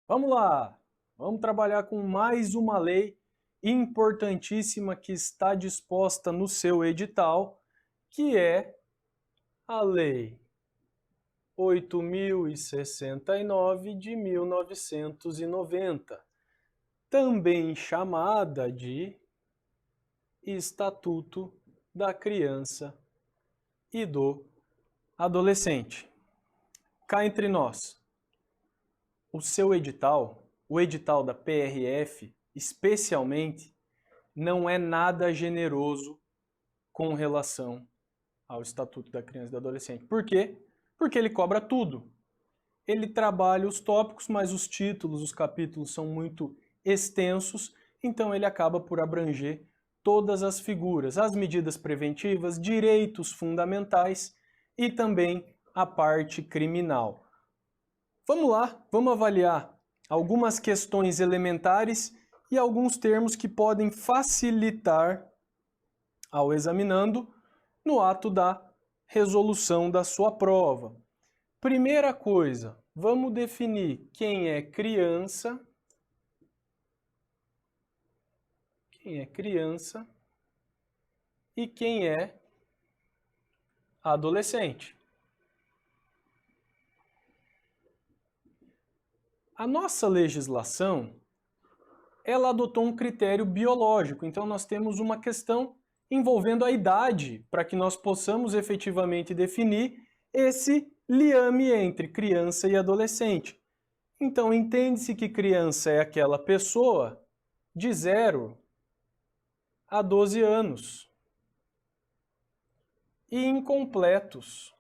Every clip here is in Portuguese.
Vamos lá! Vamos trabalhar com mais uma lei importantíssima que está disposta no seu edital, que é a Lei 8.069 de 1990, também chamada de Estatuto da Criança e do Adolescente. Cá entre nós, o seu edital, o edital da PRF, especialmente, não é nada generoso com relação ao Estatuto da Criança e do Adolescente. Por quê? Porque ele cobra tudo. Ele trabalha os tópicos, mas os títulos, os capítulos são muito extensos, então ele acaba por abranger todas as figuras, as medidas preventivas, direitos fundamentais e também a parte criminal. Vamos lá, vamos avaliar algumas questões elementares e alguns termos que podem facilitar ao examinando no ato da resolução da sua prova. Primeira coisa, vamos definir quem é criança e quem é adolescente. A nossa legislação, ela adotou um critério biológico, então nós temos uma questão envolvendo a idade, para que nós possamos efetivamente definir esse liame entre criança e adolescente. Então entende-se que criança é aquela pessoa de 0 a 12 anos. E incompletos.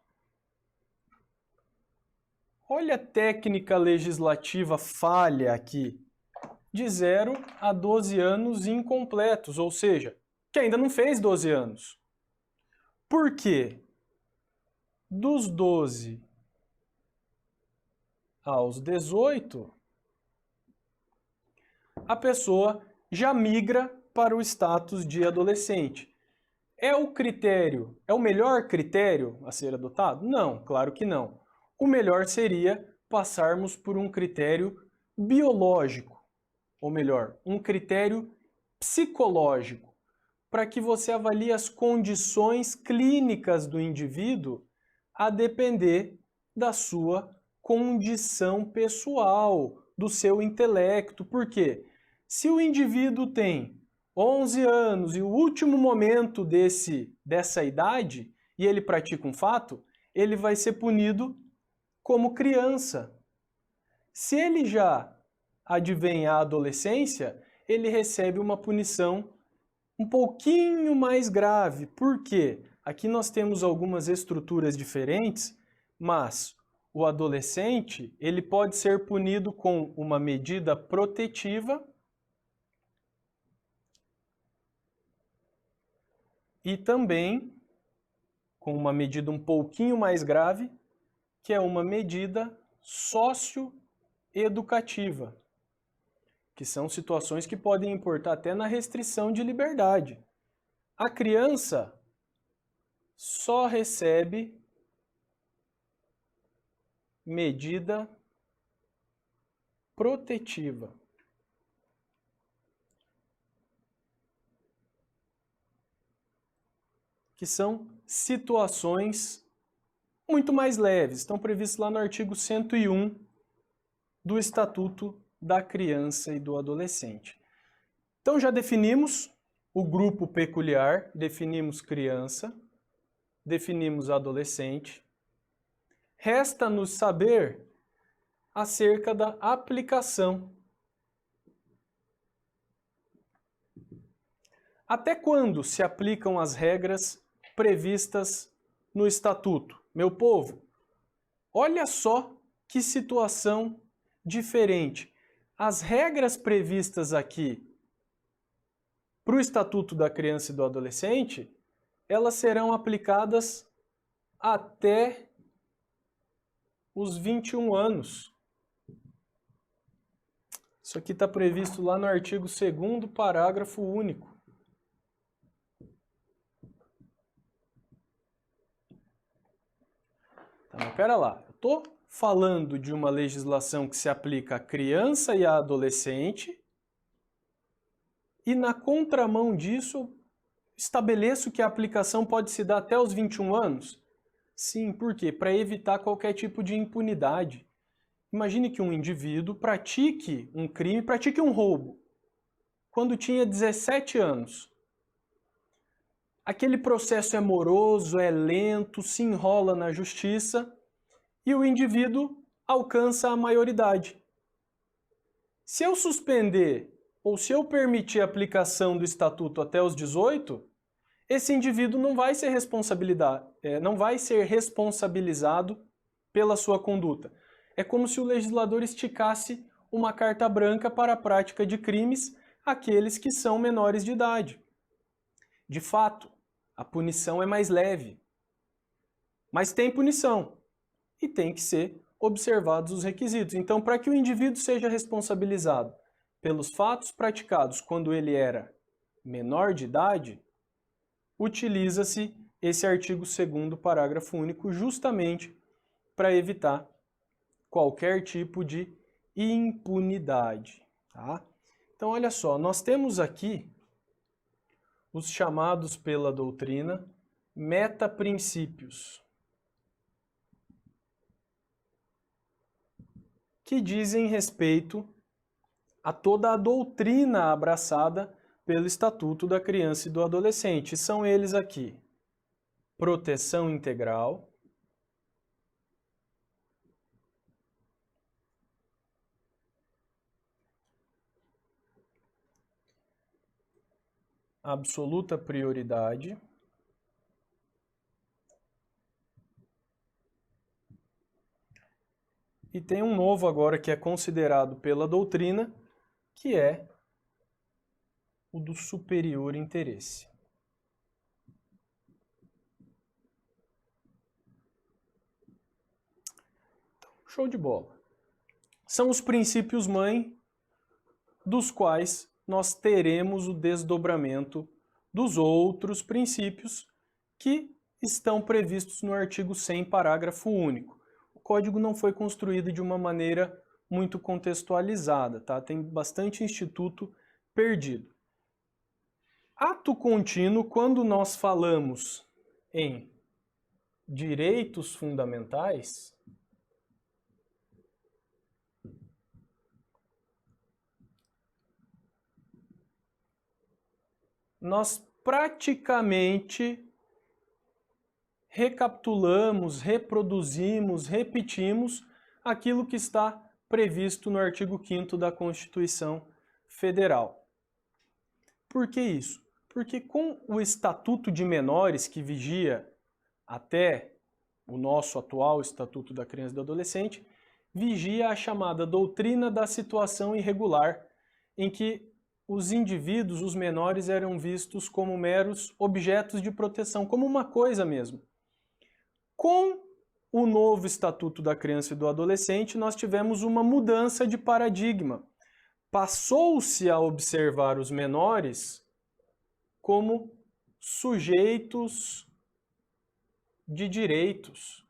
Olha a técnica legislativa falha aqui. De 0 a 12 anos incompletos, ou seja, que ainda não fez 12 anos. Por quê? Dos 12 aos 18, a pessoa já migra para o status de adolescente. É o critério, é o melhor critério a ser adotado? Não, claro que não. O melhor seria passarmos por um critério biológico, ou melhor, um critério psicológico, para que você avalie as condições clínicas do indivíduo a depender da sua condição pessoal, do seu intelecto. Por quê? Se o indivíduo tem 11 anos e o último momento dessa idade, e ele pratica um fato, ele vai ser punido como criança. Se ele já advém à adolescência, ele recebe uma punição um pouquinho mais grave. Por quê? Aqui nós temos algumas estruturas diferentes, mas o adolescente, ele pode ser punido com uma medida protetiva e também com uma medida um pouquinho mais grave, que é uma medida socioeducativa, que são situações que podem importar até na restrição de liberdade. A criança só recebe medida protetiva. Que são situações muito mais leves, estão previstos lá no artigo 101 do Estatuto da Criança e do Adolescente. Então já definimos o grupo peculiar, definimos criança, definimos adolescente. Resta-nos saber acerca da aplicação. Até quando se aplicam as regras previstas no Estatuto? Meu povo, olha só que situação diferente. As regras previstas aqui para o Estatuto da Criança e do Adolescente, elas serão aplicadas até os 21 anos. Isso aqui está previsto lá no artigo 2º, parágrafo único. Tá, mas pera lá, eu estou falando de uma legislação que se aplica à criança e à adolescente, e na contramão disso, estabeleço que a aplicação pode se dar até os 21 anos? Sim, por quê? Para evitar qualquer tipo de impunidade. Imagine que um indivíduo pratique um crime, pratique um roubo, quando tinha 17 anos. Aquele processo é moroso, é lento, se enrola na justiça e o indivíduo alcança a maioridade. Se eu suspender ou se eu permitir a aplicação do estatuto até os 18, esse indivíduo não vai ser responsabilizado pela sua conduta. É como se o legislador esticasse uma carta branca para a prática de crimes àqueles que são menores de idade. De fato, a punição é mais leve, mas tem punição e tem que ser observados os requisitos. Então, para que o indivíduo seja responsabilizado pelos fatos praticados quando ele era menor de idade, utiliza-se esse artigo 2º, parágrafo único, justamente para evitar qualquer tipo de impunidade. Tá? Então, olha só, nós temos aqui os chamados pela doutrina metaprincípios, que dizem respeito a toda a doutrina abraçada pelo Estatuto da Criança e do Adolescente. São eles aqui: proteção integral, absoluta prioridade, e tem um novo agora que é considerado pela doutrina, que é o do superior interesse. Show de bola. São os princípios mãe dos quais nós teremos o desdobramento dos outros princípios que estão previstos no artigo 100, parágrafo único. O código não foi construído de uma maneira muito contextualizada, tá? Tem bastante instituto perdido. Ato contínuo, quando nós falamos em direitos fundamentais, nós praticamente recapitulamos, reproduzimos, repetimos aquilo que está previsto no artigo 5º da Constituição Federal. Por que isso? Porque com o Estatuto de Menores, que vigia até o nosso atual Estatuto da Criança e do Adolescente, vigia a chamada doutrina da situação irregular, em que os indivíduos, os menores, eram vistos como meros objetos de proteção, como uma coisa mesmo. Com o novo Estatuto da Criança e do Adolescente, nós tivemos uma mudança de paradigma. Passou-se a observar os menores como sujeitos de direitos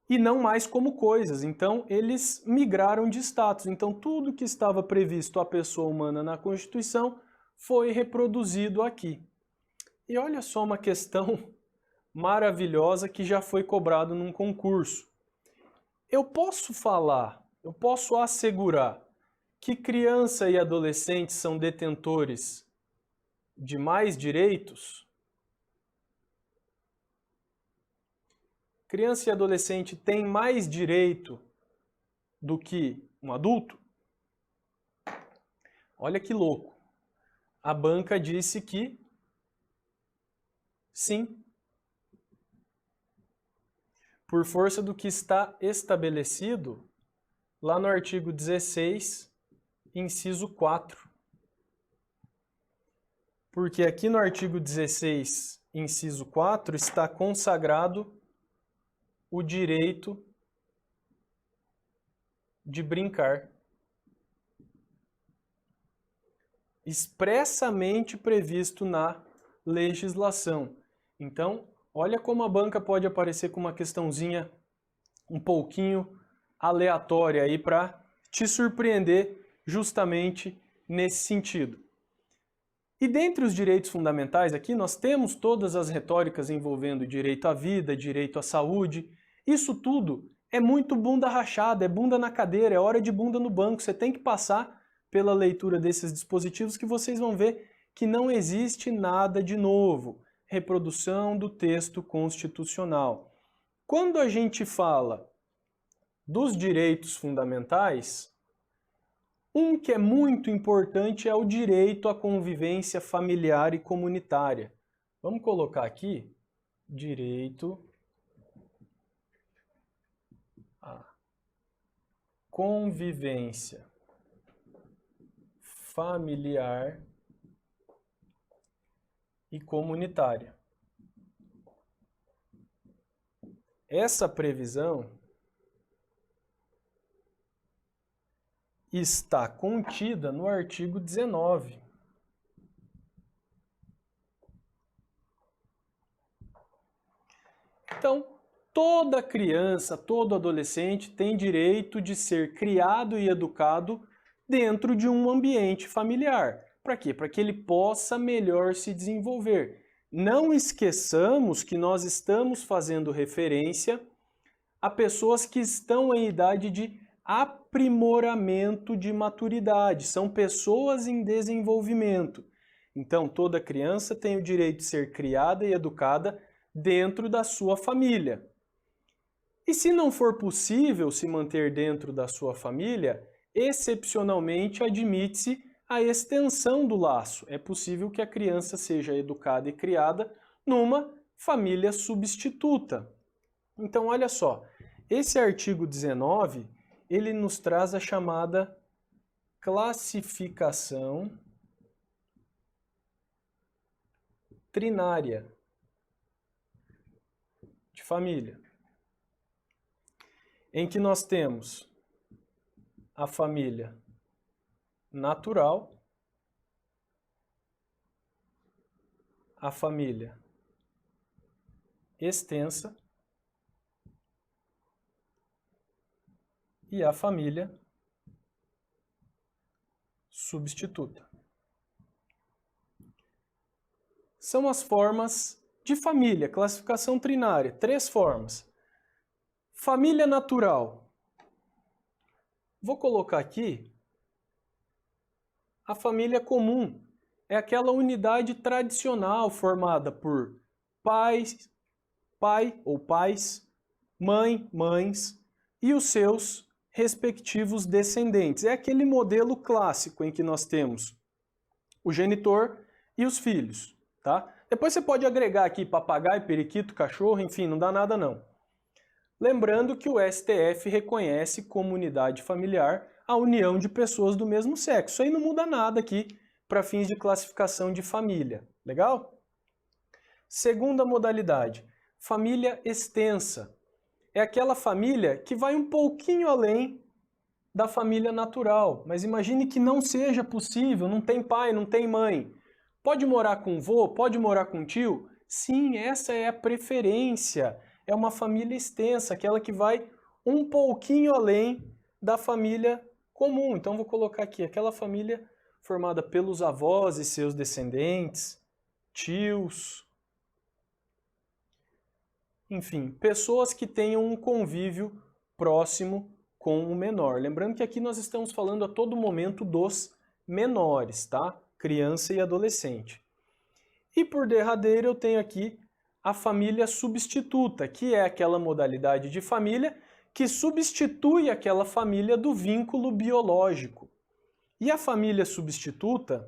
e não mais como coisas. Então, eles migraram de status. Então, tudo que estava previsto à pessoa humana na Constituição foi reproduzido aqui. E olha só uma questão maravilhosa que já foi cobrado num concurso. Eu posso assegurar que criança e adolescente são detentores de mais direitos? Criança e adolescente têm mais direito do que um adulto? Olha que louco. A banca disse que sim. Por força do que está estabelecido lá no artigo 16, inciso 4. Porque aqui no artigo 16, inciso 4, está consagrado o direito de brincar. Expressamente previsto na legislação. Então, Olha como a banca pode aparecer com uma questãozinha um pouquinho aleatória aí para te surpreender justamente nesse sentido. E dentre os direitos fundamentais aqui, nós temos todas as retóricas envolvendo direito à vida, direito à saúde. Isso tudo é muito bunda rachada, é bunda na cadeira, é hora de bunda no banco. Você tem que passar pela leitura desses dispositivos que vocês vão ver que não existe nada de novo. Reprodução do texto constitucional. Quando a gente fala dos direitos fundamentais, um que é muito importante é o direito à convivência familiar e comunitária. Vamos colocar aqui, direito à convivência familiar e comunitária. Essa previsão está contida no artigo 19. Então, toda criança, todo adolescente tem direito de ser criado e educado dentro de um ambiente familiar. Para quê? Para que ele possa melhor se desenvolver. Não esqueçamos que nós estamos fazendo referência a pessoas que estão em idade de aprimoramento de maturidade, são pessoas em desenvolvimento. Então, toda criança tem o direito de ser criada e educada dentro da sua família. E se não for possível se manter dentro da sua família, excepcionalmente admite-se a extensão do laço. É possível que a criança seja educada e criada numa família substituta. Então, olha só, esse artigo 19, ele nos traz a chamada classificação trinária de família, em que nós temos a família natural, a família extensa e a família substituta. São as formas de família, classificação trinária, 3 formas. Família natural. Vou colocar aqui a família comum. É aquela unidade tradicional formada por pai ou pais, mãe, mães e os seus respectivos descendentes. É aquele modelo clássico em que nós temos o genitor e os filhos, tá? Depois você pode agregar aqui papagaio, periquito, cachorro, enfim, não dá nada não. Lembrando que o STF reconhece como unidade familiar a união de pessoas do mesmo sexo. Isso aí não muda nada aqui para fins de classificação de família. Legal? Segunda modalidade, família extensa. É aquela família que vai um pouquinho além da família natural. Mas imagine que não seja possível, não tem pai, não tem mãe. Pode morar com vô, pode morar com tio? Sim, essa é a preferência. É uma família extensa, aquela que vai um pouquinho além da família comum. Então vou colocar aqui, aquela família formada pelos avós e seus descendentes, tios, enfim, pessoas que tenham um convívio próximo com o menor. Lembrando que aqui nós estamos falando a todo momento dos menores, tá? Criança e adolescente. E por derradeiro eu tenho aqui a família substituta, que é aquela modalidade de família que substitui aquela família do vínculo biológico. E a família substituta,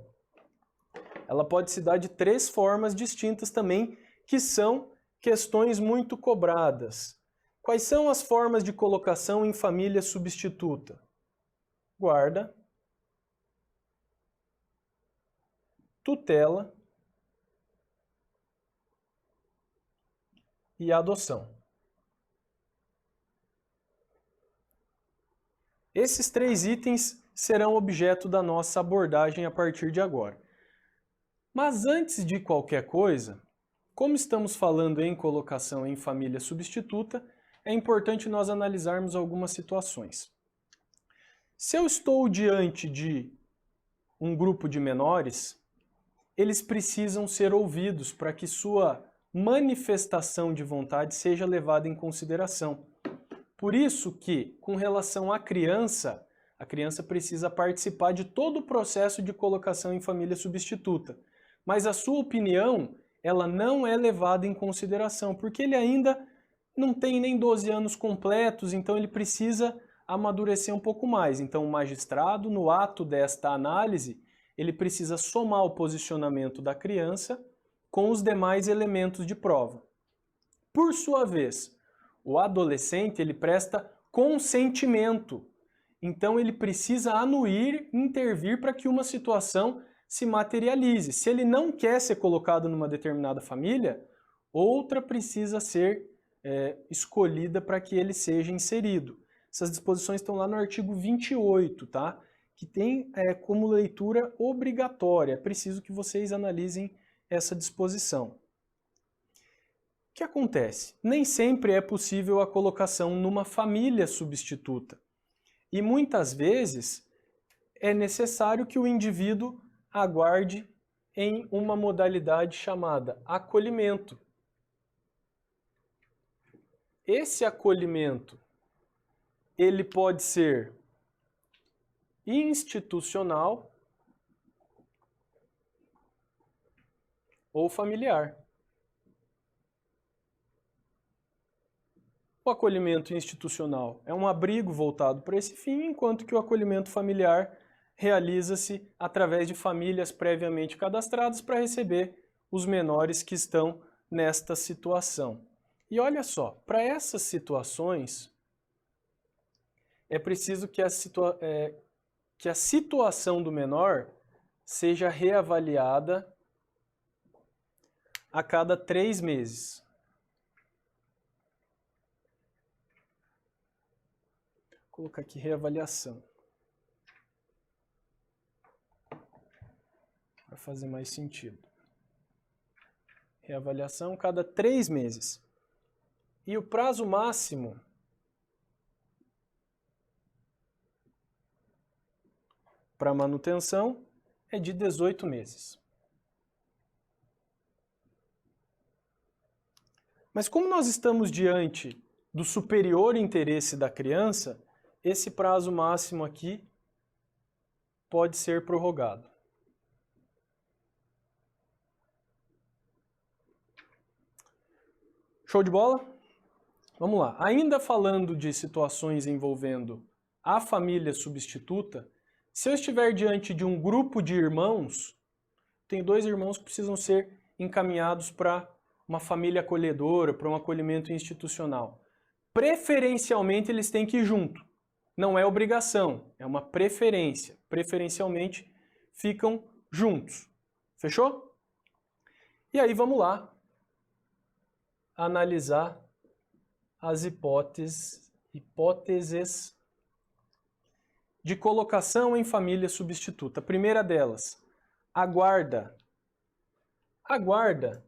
ela pode se dar de 3 formas distintas também, que são questões muito cobradas. Quais são as formas de colocação em família substituta? Guarda, tutela e adoção. Esses 3 itens serão objeto da nossa abordagem a partir de agora. Mas antes de qualquer coisa, como estamos falando em colocação em família substituta, é importante nós analisarmos algumas situações. Se eu estou diante de um grupo de menores, eles precisam ser ouvidos para que sua manifestação de vontade seja levada em consideração. Por isso que, com relação à criança, a criança precisa participar de todo o processo de colocação em família substituta. Mas a sua opinião, ela não é levada em consideração, porque ele ainda não tem nem 12 anos completos, então ele precisa amadurecer um pouco mais. Então o magistrado, no ato desta análise, ele precisa somar o posicionamento da criança com os demais elementos de prova. Por sua vez, o adolescente, ele presta consentimento. Então ele precisa anuir, intervir para que uma situação se materialize. Se ele não quer ser colocado numa determinada família, outra precisa ser escolhida para que ele seja inserido. Essas disposições estão lá no artigo 28, tá? Que tem como leitura obrigatória. É preciso que vocês analisem essa disposição. O que acontece? Nem sempre é possível a colocação numa família substituta. E muitas vezes é necessário que o indivíduo aguarde em uma modalidade chamada acolhimento. Esse acolhimento, ele pode ser institucional ou familiar. O acolhimento institucional é um abrigo voltado para esse fim, enquanto que o acolhimento familiar realiza-se através de famílias previamente cadastradas para receber os menores que estão nesta situação. E olha só, para essas situações, é preciso que a situação do menor seja reavaliada a cada 3 meses. Vou colocar aqui reavaliação, para fazer mais sentido. Reavaliação cada 3 meses. E o prazo máximo para manutenção é de 18 meses. Mas como nós estamos diante do superior interesse da criança, esse prazo máximo aqui pode ser prorrogado. Show de bola? Vamos lá. Ainda falando de situações envolvendo a família substituta, se eu estiver diante de um grupo de irmãos, tem 2 irmãos que precisam ser encaminhados para uma família acolhedora, para um acolhimento institucional. Preferencialmente eles têm que ir junto. Não é obrigação, é uma preferência. Preferencialmente ficam juntos. Fechou? E aí vamos lá analisar as hipóteses de colocação em família substituta. A primeira delas, a guarda. A guarda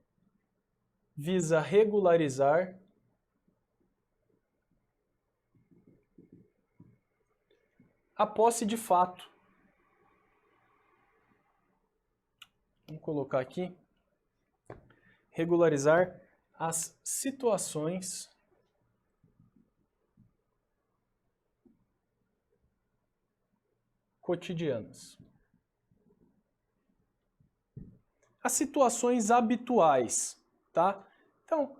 visa regularizar a posse de fato. Vamos colocar aqui. Regularizar as situações cotidianas. As situações habituais, tá? Então,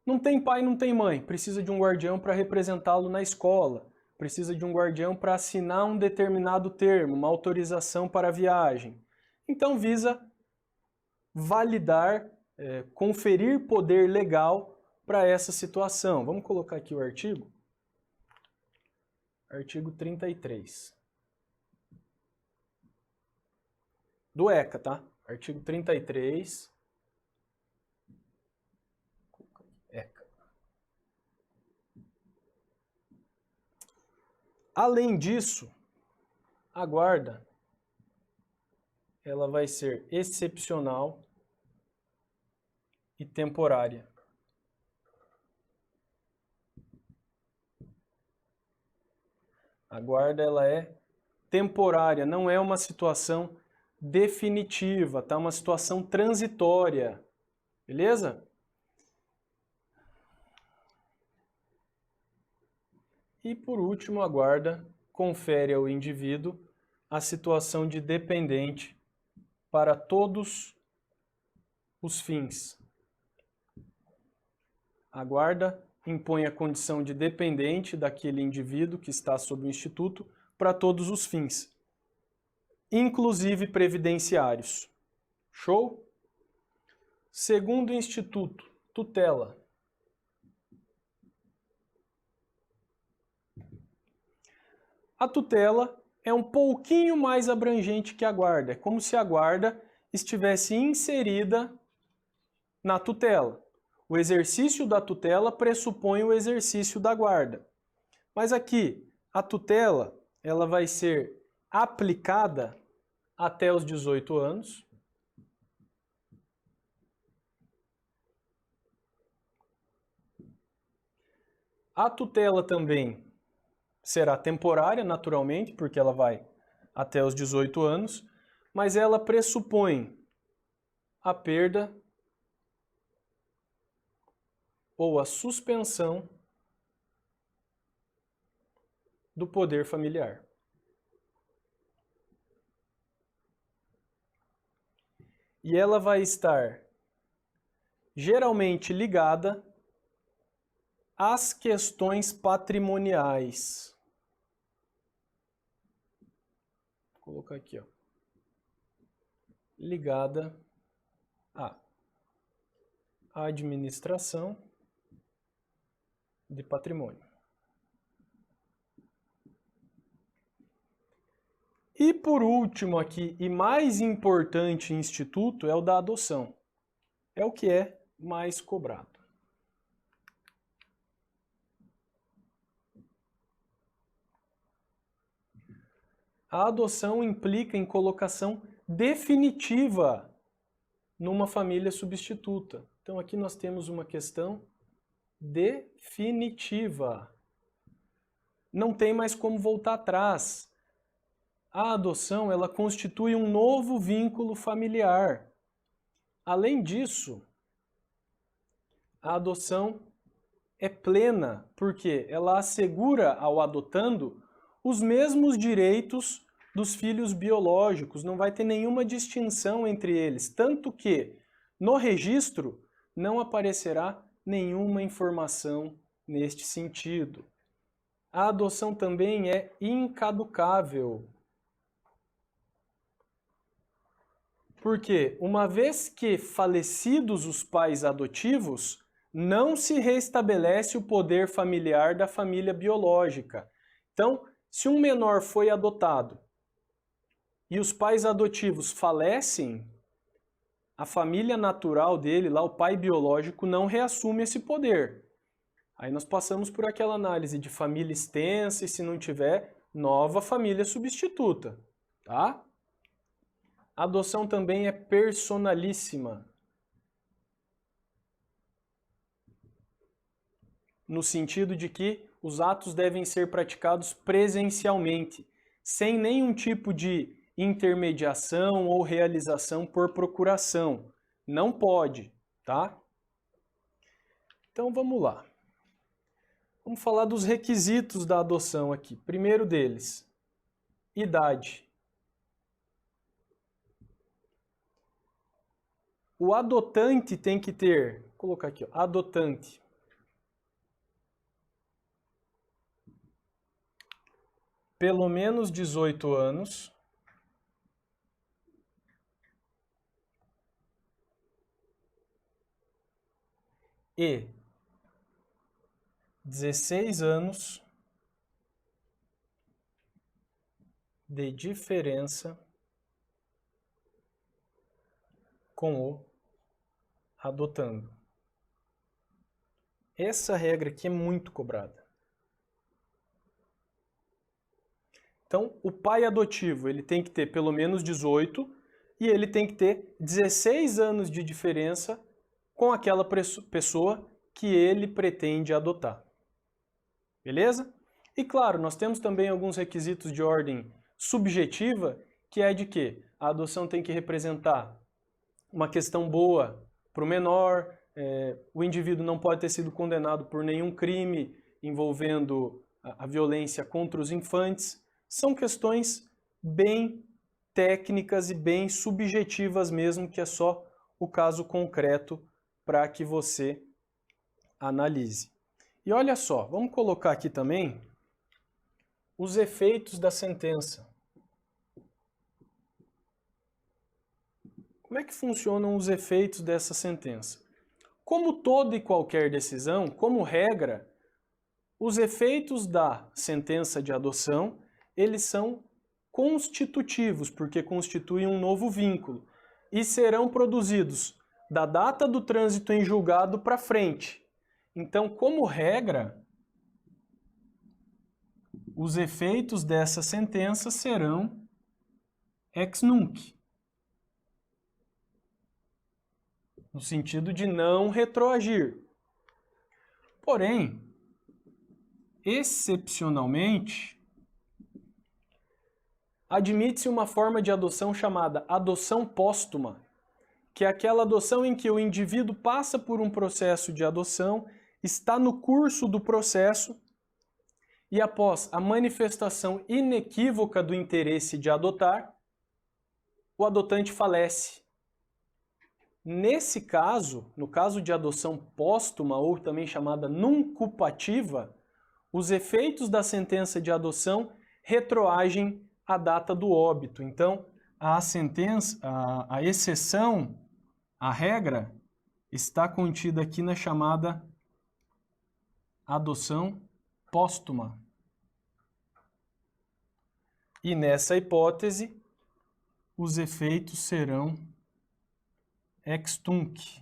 não tem pai, não tem mãe, precisa de um guardião para representá-lo na escola, precisa de um guardião para assinar um determinado termo, uma autorização para a viagem. Então, visa validar, conferir poder legal para essa situação. Vamos colocar aqui o artigo. Artigo 33. Do ECA, tá? Artigo 33. ECA. Além disso, a guarda ela vai ser excepcional e temporária. A guarda ela é temporária, não é uma situação definitiva, tá? Uma situação transitória, beleza? E por último, a guarda confere ao indivíduo a situação de dependente para todos os fins. A guarda impõe a condição de dependente daquele indivíduo que está sob o instituto para todos os fins, inclusive previdenciários. Show? Segundo instituto, tutela. A tutela é um pouquinho mais abrangente que a guarda. É como se a guarda estivesse inserida na tutela. O exercício da tutela pressupõe o exercício da guarda. Mas aqui, a tutela ela vai ser aplicada até os 18 anos. A tutela também será temporária, naturalmente, porque ela vai até os 18 anos, mas ela pressupõe a perda ou a suspensão do poder familiar. E ela vai estar geralmente ligada às questões patrimoniais. Vou colocar aqui, ó. Ligada à administração de patrimônio. E por último aqui, e mais importante instituto, é o da adoção. É o que é mais cobrado. A adoção implica em colocação definitiva numa família substituta. Então aqui nós temos uma questão definitiva. Não tem mais como voltar atrás. A adoção, ela constitui um novo vínculo familiar. Além disso, a adoção é plena, porque ela assegura ao adotando os mesmos direitos dos filhos biológicos, não vai ter nenhuma distinção entre eles, tanto que no registro não aparecerá nenhuma informação neste sentido. A adoção também é incaducável. Porque, uma vez que falecidos os pais adotivos, não se restabelece o poder familiar da família biológica. Então, se um menor foi adotado e os pais adotivos falecem, a família natural dele, lá o pai biológico, não reassume esse poder. Aí nós passamos por aquela análise de família extensa e, se não tiver, nova família substituta, tá? A adoção também é personalíssima, no sentido de que os atos devem ser praticados presencialmente, sem nenhum tipo de intermediação ou realização por procuração. Não pode, tá? Então vamos lá. Vamos falar dos requisitos da adoção aqui. Primeiro deles, idade. O adotante tem que ter, vou colocar aqui, ó, adotante. Pelo menos 18 anos. E 16 anos de diferença com o adotando. Essa regra aqui é muito cobrada. Então, o pai adotivo, ele tem que ter pelo menos 18 e ele tem que ter 16 anos de diferença com aquela pessoa que ele pretende adotar. Beleza? E claro, nós temos também alguns requisitos de ordem subjetiva, que é de que a adoção tem que representar uma questão boa para o menor, o indivíduo não pode ter sido condenado por nenhum crime envolvendo a violência contra os infantes. São questões bem técnicas e bem subjetivas mesmo, que é só o caso concreto para que você analise. E olha só, vamos colocar aqui também os efeitos da sentença. Como é que funcionam os efeitos dessa sentença? Como toda e qualquer decisão, como regra, os efeitos da sentença de adoção, eles são constitutivos, porque constituem um novo vínculo, e serão produzidos da data do trânsito em julgado para frente. Então, como regra, os efeitos dessa sentença serão ex nunc, no sentido de não retroagir. Porém, excepcionalmente, admite-se uma forma de adoção chamada adoção póstuma, que é aquela adoção em que o indivíduo passa por um processo de adoção, está no curso do processo e após a manifestação inequívoca do interesse de adotar, o adotante falece. Nesse caso, no caso de adoção póstuma, ou também chamada nuncupativa, os efeitos da sentença de adoção retroagem à data do óbito. Então, a exceção à regra está contida aqui na chamada adoção póstuma. E nessa hipótese, os efeitos serão ex tunc.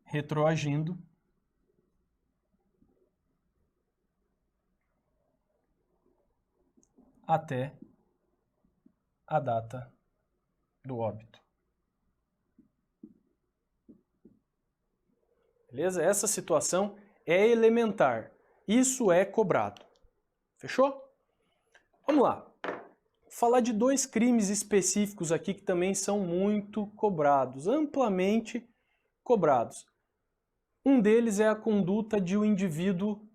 Retroagindo até a data do óbito. Beleza? Essa situação é elementar. Isso é cobrado. Fechou? Vamos lá. Falar de dois crimes específicos aqui que também são muito cobrados, amplamente cobrados. Um deles é a conduta de o indivíduo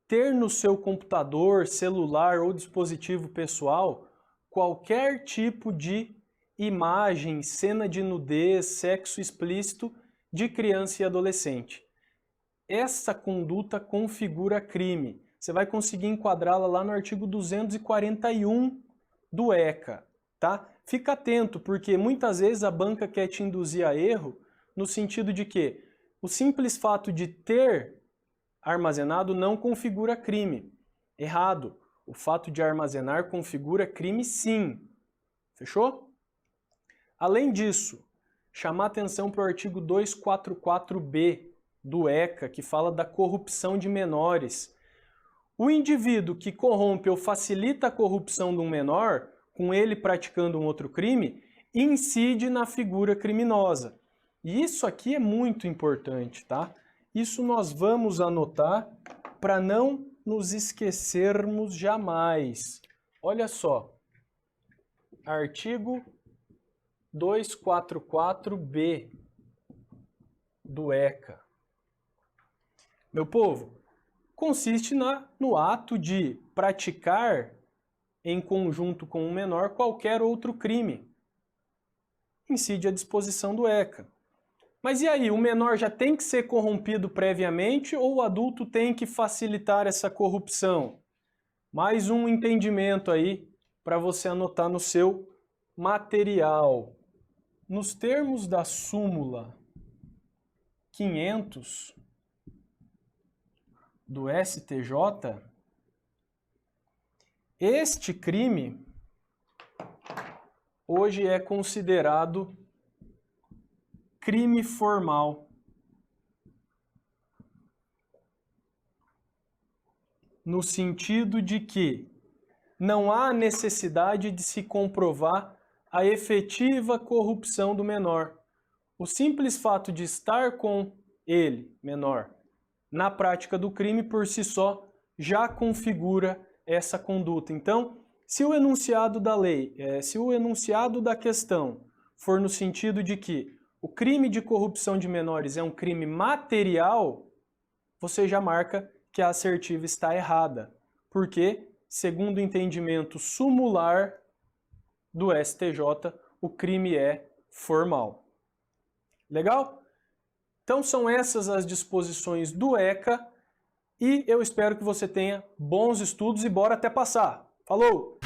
ter no seu computador, celular ou dispositivo pessoal qualquer tipo de imagem, cena de nudez, sexo explícito de criança e adolescente. Essa conduta configura crime. Você vai conseguir enquadrá-la lá no artigo 241 do ECA, tá? Fica atento, porque muitas vezes a banca quer te induzir a erro no sentido de que o simples fato de ter armazenado não configura crime. Errado. O fato de armazenar configura crime sim. Fechou? Além disso, chamar atenção para o artigo 244b do ECA, que fala da corrupção de menores. O indivíduo que corrompe ou facilita a corrupção de um menor, com ele praticando um outro crime, incide na figura criminosa. E isso aqui é muito importante, tá? Isso nós vamos anotar para não nos esquecermos jamais. Olha só, artigo 244b do ECA. Meu povo, consiste no ato de praticar em conjunto com um menor qualquer outro crime. Incide a disposição do ECA. Mas e aí, o menor já tem que ser corrompido previamente ou o adulto tem que facilitar essa corrupção? Mais um entendimento aí para você anotar no seu material. Nos termos da súmula 500 do STJ, este crime hoje é considerado crime formal. No sentido de que não há necessidade de se comprovar a efetiva corrupção do menor. O simples fato de estar com ele, menor, na prática do crime por si só já configura essa conduta. Então, se o enunciado da lei, se o enunciado da questão for no sentido de que o crime de corrupção de menores é um crime material, você já marca que a assertiva está errada. Porque, segundo o entendimento sumular do STJ, o crime é formal. Legal? Então são essas as disposições do ECA e eu espero que você tenha bons estudos e bora até passar. Falou!